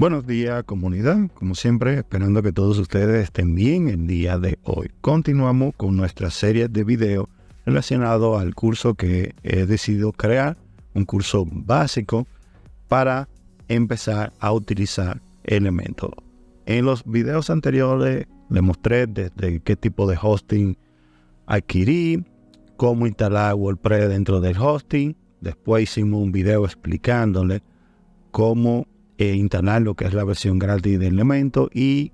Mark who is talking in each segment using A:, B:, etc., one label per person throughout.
A: Buenos días, comunidad. Como siempre, esperando que todos ustedes estén bien el día de hoy. Continuamos con nuestra serie de videos relacionados al curso que he decidido crear, un curso básico para empezar a utilizar Elementor. En los videos anteriores les mostré desde qué tipo de hosting adquirí, cómo instalar WordPress dentro del hosting. Después hicimos un video explicándole cómo instalar lo que es la versión gratis de Elementor, y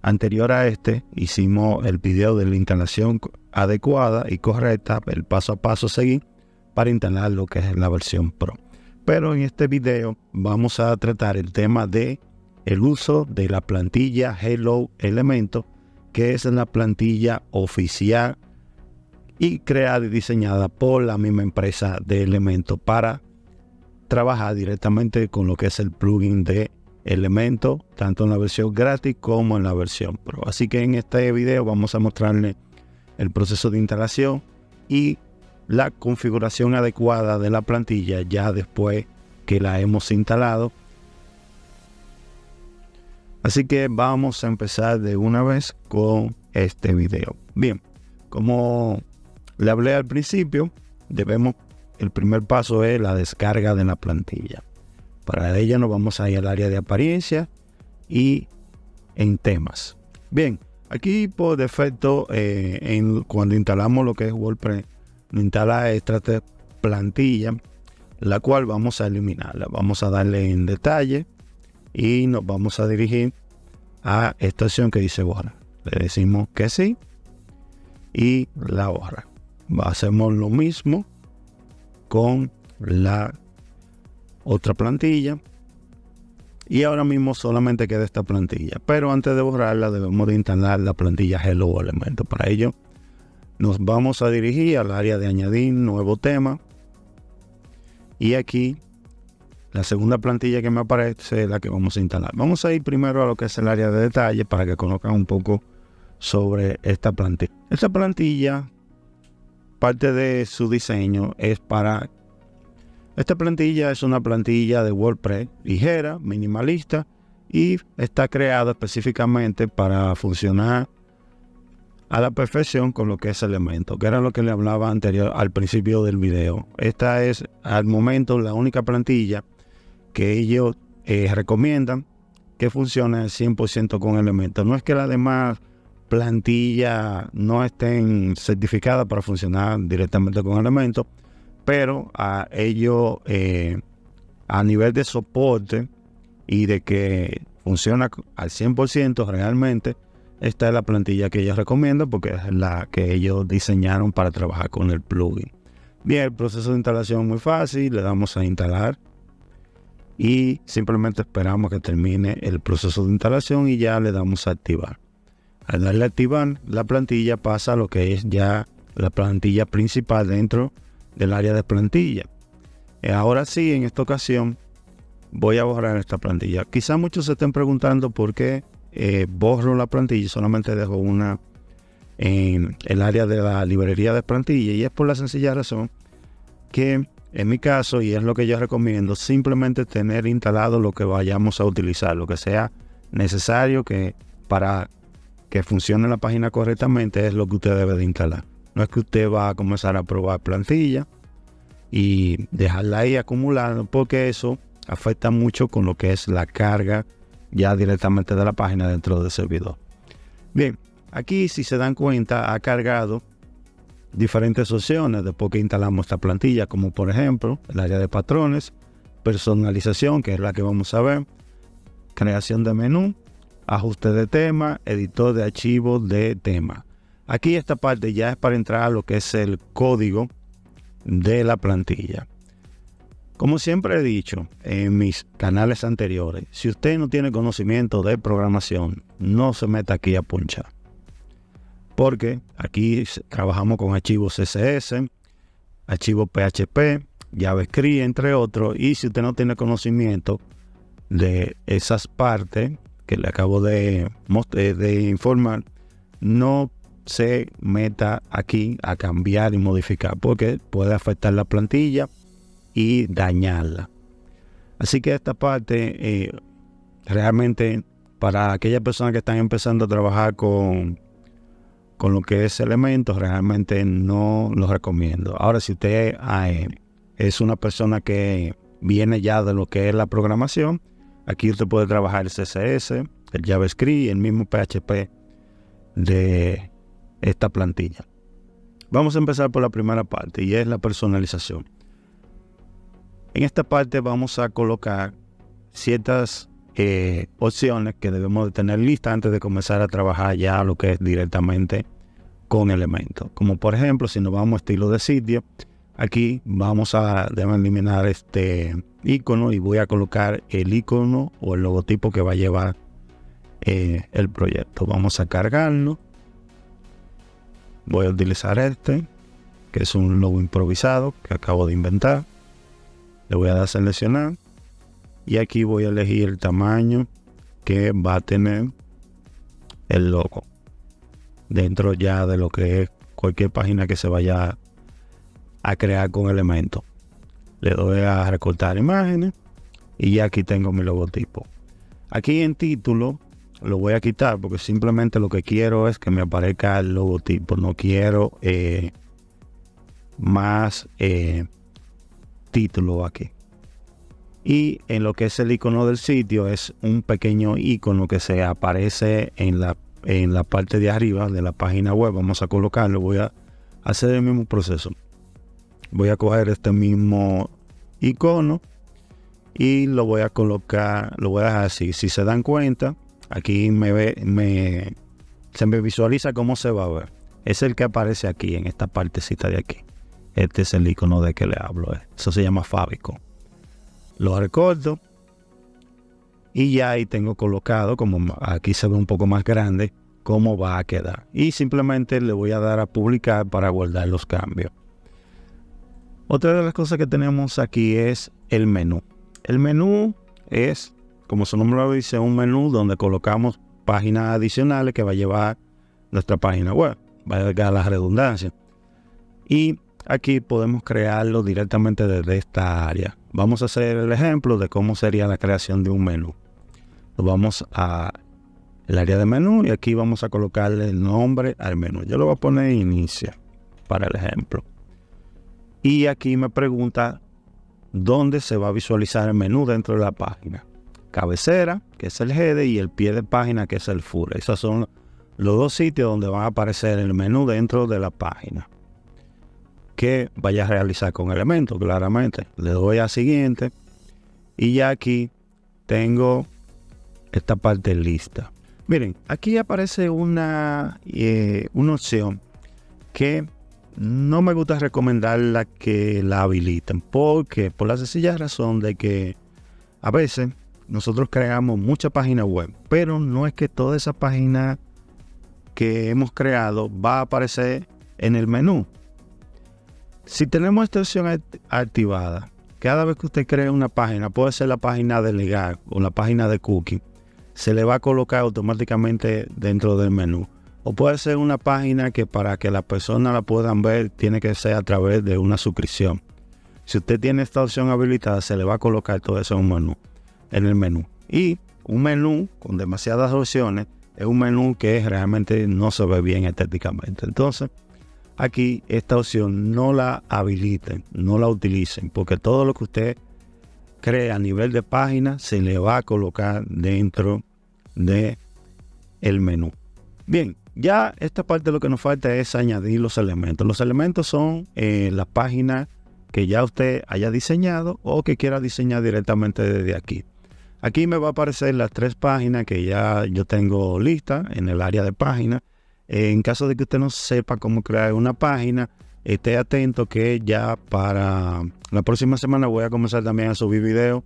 A: anterior a este hicimos el video de la instalación adecuada y correcta, el paso a paso seguir para instalar lo que es la versión Pro. Pero en este video vamos a tratar el tema de el uso de la plantilla Hello Elementor, que es la plantilla oficial y creada y diseñada por la misma empresa de Elementor para trabajar directamente con lo que es el plugin de Elementor, tanto en la versión gratis como en la versión Pro. Así que en este video vamos a mostrarle el proceso de instalación y la configuración adecuada de la plantilla ya después que la hemos instalado. Así que vamos a empezar de una vez con este video. Bien, como le hablé al principio, el primer paso es la descarga de la plantilla. Para ello nos vamos a ir al área de apariencia y en temas. Bien, aquí por defecto cuando instalamos lo que es WordPress, nos instala esta plantilla, la cual vamos a eliminarla. Vamos a darle en detalle y nos vamos a dirigir a esta opción que dice borra. Le decimos que sí y la borra. Hacemos lo mismo con la otra plantilla y ahora mismo solamente queda esta plantilla, pero antes de borrarla debemos de instalar la plantilla Hello Elementor. Para ello nos vamos a dirigir al área de añadir nuevo tema y aquí la segunda plantilla que me aparece es la que vamos a instalar. Vamos a ir primero a lo que es el área de detalle para que conozcan un poco sobre esta plantilla. Esta plantilla, parte de su diseño es para... Esta plantilla es una plantilla de WordPress ligera, minimalista y está creada específicamente para funcionar a la perfección con lo que es Elementor, que era lo que le hablaba al principio del video. Esta es al momento la única plantilla que ellos recomiendan que funcione al 100% con Elementor. No es que las demás plantillas no estén certificadas para funcionar directamente con Elementor, pero a ellos a nivel de soporte y de que funciona al 100% realmente, esta es la plantilla que ellos recomiendan porque es la que ellos diseñaron para trabajar con el plugin. Bien, el proceso de instalación es muy fácil. Le damos a instalar y simplemente esperamos que termine el proceso de instalación y ya le damos a activar. Al darle a activar, la plantilla pasa a lo que es ya la plantilla principal dentro del área de plantilla. Ahora sí, en esta ocasión voy a borrar esta plantilla. Quizá muchos se estén preguntando por qué borro la plantilla y solamente dejo una en el área de la librería de plantilla, y es por la sencilla razón que en mi caso, y es lo que yo recomiendo, simplemente tener instalado lo que vayamos a utilizar, lo que sea necesario que para que funcione la página correctamente es lo que usted debe de instalar. No es que usted va a comenzar a probar plantilla y dejarla ahí acumulando, porque eso afecta mucho con lo que es la carga ya directamente de la página dentro del servidor. Bien, aquí si se dan cuenta ha cargado diferentes opciones después que instalamos esta plantilla, como por ejemplo el área de patrones, personalización, que es la que vamos a ver, creación de menú, ajuste de tema, editor de archivos de tema. Aquí esta parte ya es para entrar a lo que es el código de la plantilla. Como siempre he dicho en mis canales anteriores, si usted no tiene conocimiento de programación, no se meta aquí a punchar, porque aquí trabajamos con archivos CSS, archivos PHP, JavaScript, entre otros, y si usted no tiene conocimiento de esas partes que le acabo de informar, no se meta aquí a cambiar y modificar, porque puede afectar la plantilla y dañarla. Así que esta parte realmente para aquellas personas que están empezando a trabajar con lo que es Elementor, realmente no los recomiendo. Ahora, si usted es una persona que viene ya de lo que es la programación, aquí usted puede trabajar el CSS, el JavaScript y el mismo PHP de esta plantilla. Vamos a empezar por la primera parte, y es la personalización. En esta parte vamos a colocar ciertas opciones que debemos de tener listas antes de comenzar a trabajar ya lo que es directamente con Elementor. Como por ejemplo, si nos vamos a estilo de sitio, aquí vamos a eliminar este icono y voy a colocar el icono o el logotipo que va a llevar el proyecto. Vamos a cargarlo. Voy a utilizar este, que es un logo improvisado que acabo de inventar. Le voy a dar a seleccionar y aquí voy a elegir el tamaño que va a tener el logo dentro ya de lo que es cualquier página que se vaya a crear con Elementor. Le doy a recortar imágenes y ya aquí tengo mi logotipo. Aquí en título lo voy a quitar porque simplemente lo que quiero es que me aparezca el logotipo. No quiero más título aquí. Y en lo que es el icono del sitio, es un pequeño icono que se aparece en la parte de arriba de la página web. Vamos a colocarlo. Voy a hacer el mismo proceso. Voy a coger este mismo icono y lo voy a colocar, lo voy a dejar así. Si se dan cuenta, aquí se me visualiza cómo se va a ver. Es el que aparece aquí en esta partecita de aquí. Este es el icono de que le hablo. Eso se llama favicon. Lo recorto y ya ahí tengo colocado, como aquí se ve un poco más grande, cómo va a quedar. Y simplemente le voy a dar a publicar para guardar los cambios. Otra de las cosas que tenemos aquí es el menú. El menú es, como su nombre lo dice, un menú donde colocamos páginas adicionales que va a llevar nuestra página web. Va a llegar la redundancia. Y aquí podemos crearlo directamente desde esta área. Vamos a hacer el ejemplo de cómo sería la creación de un menú. Nos vamos a el área de menú y aquí vamos a colocarle el nombre al menú. Yo le voy a poner inicia para el ejemplo. Y aquí me pregunta dónde se va a visualizar el menú dentro de la página. Cabecera, que es el header, y el pie de página, que es el footer. Esos son los dos sitios donde va a aparecer el menú dentro de la página que vaya a realizar con Elementor. Claramente le doy a siguiente y ya aquí tengo esta parte lista. Miren, aquí aparece una opción que no me gusta recomendarla que la habiliten, porque por la sencilla razón de que a veces nosotros creamos muchas páginas web, pero no es que toda esa página que hemos creado va a aparecer en el menú. Si tenemos esta opción activada, cada vez que usted cree una página, puede ser la página de legal o la página de cookie, se le va a colocar automáticamente dentro del menú. O puede ser una página que para que las personas la puedan ver tiene que ser a través de una suscripción. Si usted tiene esta opción habilitada, se le va a colocar todo eso en el menú. Y un menú con demasiadas opciones es un menú que realmente no se ve bien estéticamente. Entonces, aquí esta opción no la habiliten, no la utilicen, porque todo lo que usted cree a nivel de página se le va a colocar dentro de el menú. Bien, ya esta parte lo que nos falta es añadir los elementos. Los elementos son las páginas que ya usted haya diseñado o que quiera diseñar directamente desde aquí. Aquí me va a aparecer las 3 páginas que ya yo tengo listas en el área de páginas. En caso de que usted no sepa cómo crear una página, esté atento que ya para la próxima semana voy a comenzar también a subir videos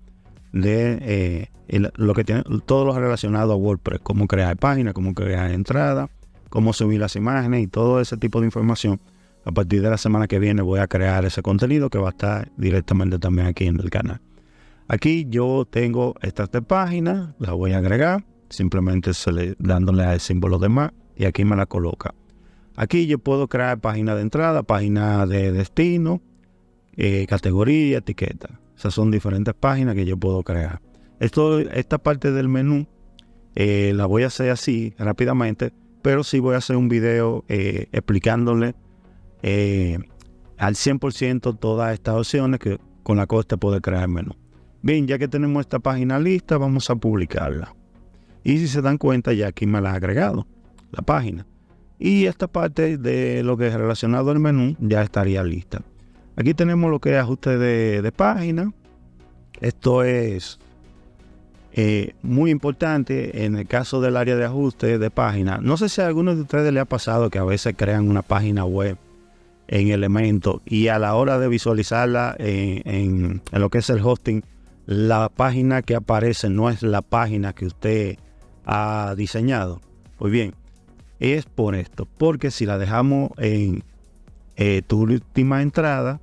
A: de lo que tiene todo lo relacionado a WordPress, cómo crear páginas, cómo crear entradas, cómo subir las imágenes y todo ese tipo de información. A partir de la semana que viene voy a crear ese contenido que va a estar directamente también aquí en el canal. Aquí yo tengo estas 3 páginas, las voy a agregar, simplemente dándole al símbolo de más y aquí me la coloca. Aquí yo puedo crear página de entrada, página de destino, categoría, etiqueta. Esas son diferentes páginas que yo puedo crear. Esta parte del menú la voy a hacer así rápidamente, pero sí voy a hacer un video explicándole al 100% todas estas opciones con las cuales usted puede crear el menú. Bien, ya que tenemos esta página lista, vamos a publicarla. Y si se dan cuenta, ya aquí me la ha agregado la página. Y esta parte de lo que es relacionado al menú ya estaría lista. Aquí tenemos lo que es ajuste de página. Esto es muy importante en el caso del área de ajuste de página. No sé si a alguno de ustedes le ha pasado que a veces crean una página web en Elementor y a la hora de visualizarla en lo que es el hosting, la página que aparece no es la página que usted ha diseñado. Pues bien, es por esto, porque si la dejamos en tu última entrada,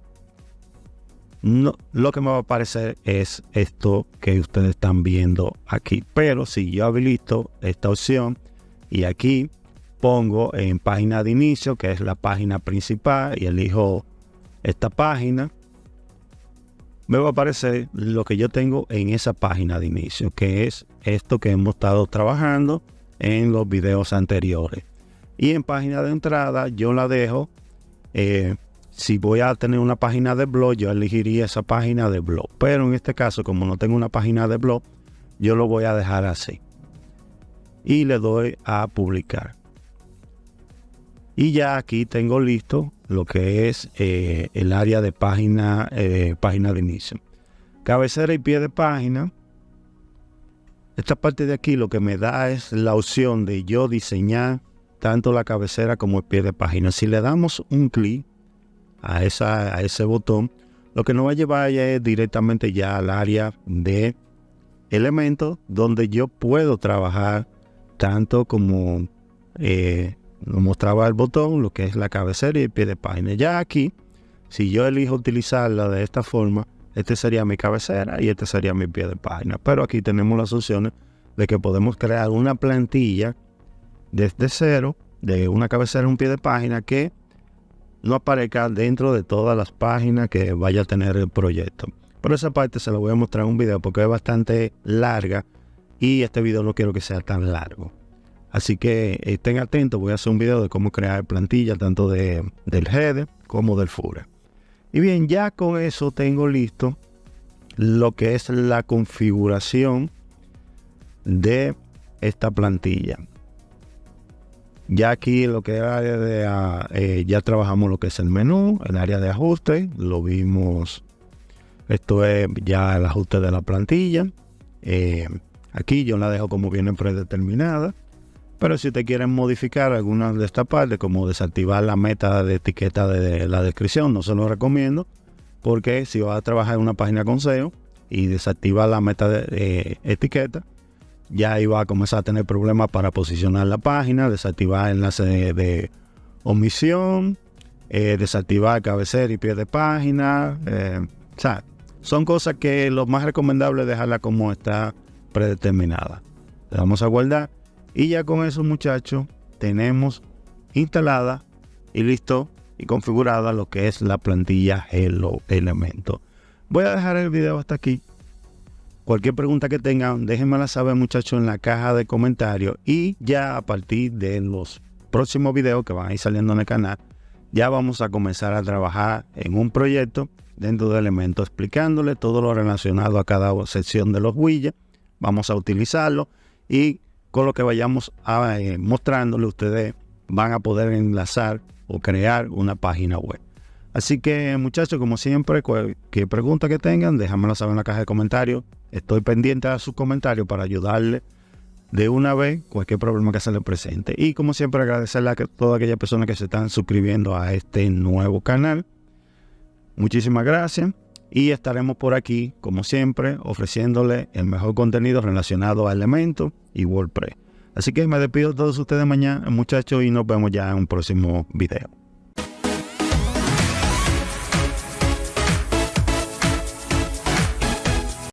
A: no, lo que me va a aparecer es esto que ustedes están viendo aquí. Pero si yo habilito esta opción y aquí pongo en página de inicio, que es la página principal, y elijo esta página, me va a aparecer lo que yo tengo en esa página de inicio, que es esto que hemos estado trabajando en los videos anteriores. Y en página de entrada yo la dejo, si voy a tener una página de blog, yo elegiría esa página de blog, pero en este caso, como no tengo una página de blog, yo lo voy a dejar así y le doy a publicar. Y ya aquí tengo listo lo que es el área de página de inicio. Cabecera y pie de página. Esta parte de aquí lo que me da es la opción de yo diseñar tanto la cabecera como el pie de página. Si le damos un clic a ese botón, lo que nos va a llevar es directamente ya al área de elementos, donde yo puedo trabajar tanto como nos mostraba el botón, lo que es la cabecera y el pie de página. Ya aquí, si yo elijo utilizarla de esta forma, este sería mi cabecera y este sería mi pie de página. Pero aquí tenemos las opciones de que podemos crear una plantilla desde cero, de una cabecera y un pie de página, que no aparezca dentro de todas las páginas que vaya a tener el proyecto. Pero esa parte se la voy a mostrar en un video porque es bastante larga y este video no quiero que sea tan largo. Así que estén atentos, voy a hacer un video de cómo crear plantilla tanto del header como del footer. Y bien, ya con eso tengo listo lo que es la configuración de esta plantilla. Ya aquí lo que es el área de ya trabajamos lo que es el menú, el área de ajuste, lo vimos. Esto es ya el ajuste de la plantilla. Aquí yo la dejo como viene predeterminada. Pero si te quieren modificar algunas de estas partes, como desactivar la meta de etiqueta de la descripción, no se lo recomiendo, porque si vas a trabajar en una página con SEO y desactivar la meta de etiqueta, ya ahí va a comenzar a tener problemas para posicionar la página, desactivar enlace de omisión, desactivar cabecera y pie de página. O sea, son cosas que lo más recomendable es dejarla como está predeterminada. Le vamos a guardar. Y ya con eso, muchachos, tenemos instalada y listo y configurada lo que es la plantilla Hello Elementor. Voy a dejar el video hasta aquí. Cualquier pregunta que tengan, déjenmela saber, muchachos, en la caja de comentarios. Y ya a partir de los próximos videos que van a ir saliendo en el canal, ya vamos a comenzar a trabajar en un proyecto dentro de Elementor, explicándole todo lo relacionado a cada sección de los widgets. Vamos a utilizarlo y con lo que vayamos mostrándole, ustedes van a poder enlazar o crear una página web. Así que, muchachos, como siempre, cualquier pregunta que tengan, déjamela saber en la caja de comentarios. Estoy pendiente a sus comentarios para ayudarle de una vez cualquier problema que se le presente. Y como siempre, agradecerle a todas aquellas personas que se están suscribiendo a este nuevo canal. Muchísimas gracias. Y estaremos por aquí, como siempre, ofreciéndole el mejor contenido relacionado a Elementor y WordPress. Así que me despido de todos ustedes mañana, muchachos, y nos vemos ya en un próximo video.